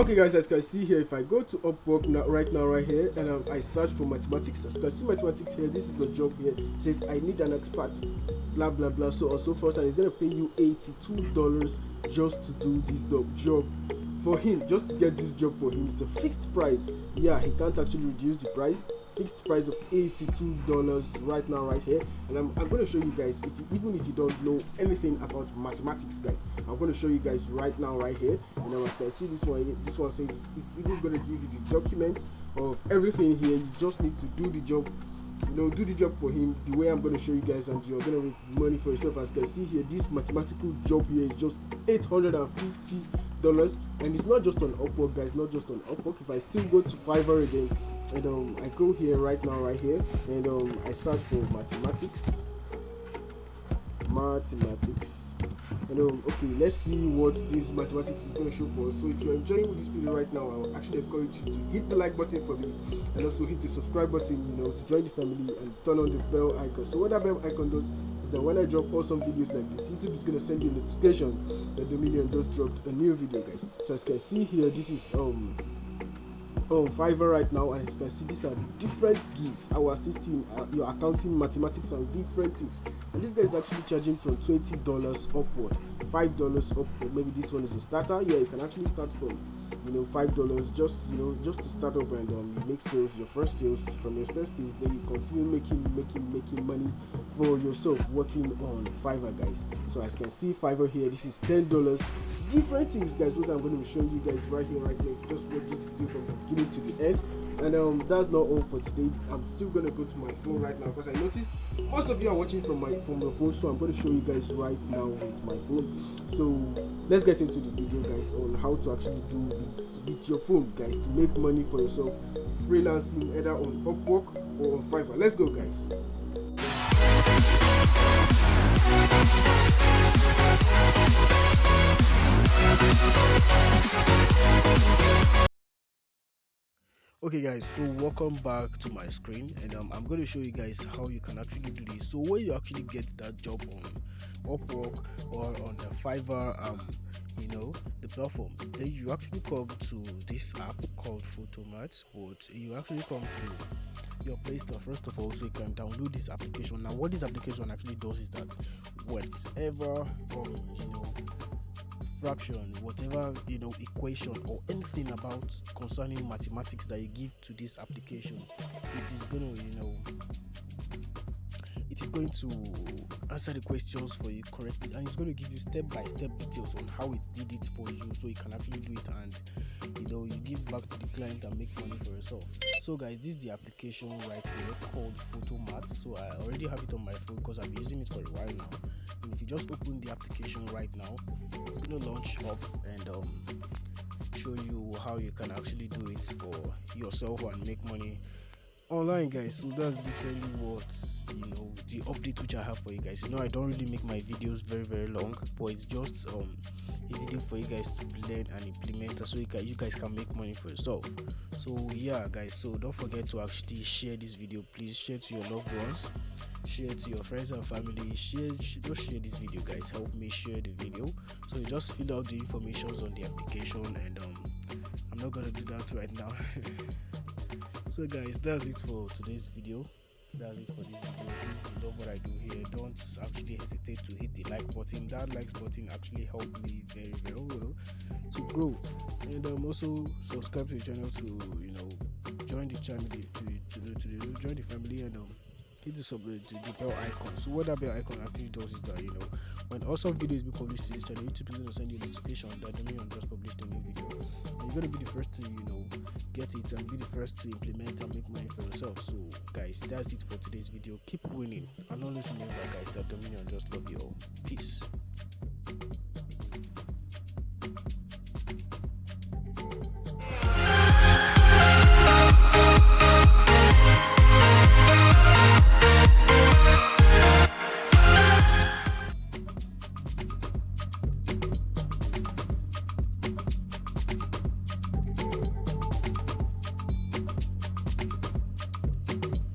Okay guys, as you can see here, if I go to Upwork right now right here, and I search for mathematics, as you can see mathematics here, this is a job here. It says I need an expert, blah blah blah, so on so forth, and it's gonna pay you $82 just to do this job for him, just to get this job for him. It's a fixed price. Yeah, he can't actually reduce the price. Fixed price of $82 right now right here, and I'm going to show you guys, even if you don't know anything about mathematics guys, I'm going to show you guys right now right here. And as you can see, this one says it's even going to give you the document of everything here. You just need to do the job, do the job for him the way I'm going to show you guys, and you're going to make money for yourself. As you can see here, this mathematical job here is just $850, and it's not just on Upwork guys, not just on Upwork. If I still go to Fiverr again, and I go here right now right here, and I search for mathematics, and okay, let's see what this mathematics is going to show for us. So if you're enjoying this video right now, I will actually encourage you to hit the like button for me, and also hit the subscribe button, to join the family, and turn on the bell icon. So what that bell icon does is that when I drop awesome videos like this, YouTube is going to send you a notification that Dominion just dropped a new video guys. So as you can see here, this is Fiverr right now, and as you can see, these are different gigs. I will assist you in your accounting, mathematics, and different things. And this guy is actually charging from $20 upward, $5 upward. Maybe this one is a starter. Yeah, you can actually start from $5, just to start up, and you make sales, your first sales. From your first sales, then you continue making money for yourself working on Fiverr guys. So as you can see, Fiverr here, this is $10. Different things guys, what I'm going to be showing you guys right here right now. Just watch this video from the beginning to the end. And that's not all for today. I'm still going to go to my phone right now, because I noticed most of you are watching from the phone, so I'm going to show you guys right now with my phone. So let's get into the video guys on how to actually do this with your phone guys, to make money for yourself freelancing either on Upwork or on Fiverr. Let's go guys. Okay guys, so welcome back to my screen, and I'm going to show you guys how you can actually do this. So when you actually get that job on Upwork or on the Fiverr the platform, then you actually come to this app called Photomat, but you actually come to your Play Store first of all, so you can download this application. Now what this application actually does is that whatever fraction, whatever equation or anything about concerning mathematics that you give to this application, it is going to answer the questions for you correctly, and it's going to give you step-by-step details on how it did it for you, so you can actually do it, and you give back to the client and make money for yourself. So guys, this is the application right here called Photomat. So I already have it on my phone because I've been using it for a while now. And if you just open the application right now, it's going to launch up and show you how you can actually do it for yourself and make money online guys. So that's literally what the update which I have for you guys. I don't really make my videos very long, but it's just a video for you guys to learn and implement, so you guys can make money for yourself. So yeah guys, so don't forget to actually share this video. Please share to your loved ones, share to your friends and family. Just share this video guys, help me share the video. So you just fill out the information on the application, and I'm not gonna do that right now. So guys, that's it for today's video. That's it for this video. If you love what I do here, don't actually hesitate to hit the like button. That like button actually helped me very well to grow, and also subscribe to the channel to join the channel, to join the family, and hit the bell icon. So what that bell icon actually does is that when awesome videos be published to this channel, YouTube is going to send you a notification that Dominion just published a new video, and you're going to be the first to get it and be the first to implement and make money for yourself. So guys, that's it for today's video. Keep winning, and always remember guys that Dominion just love you all.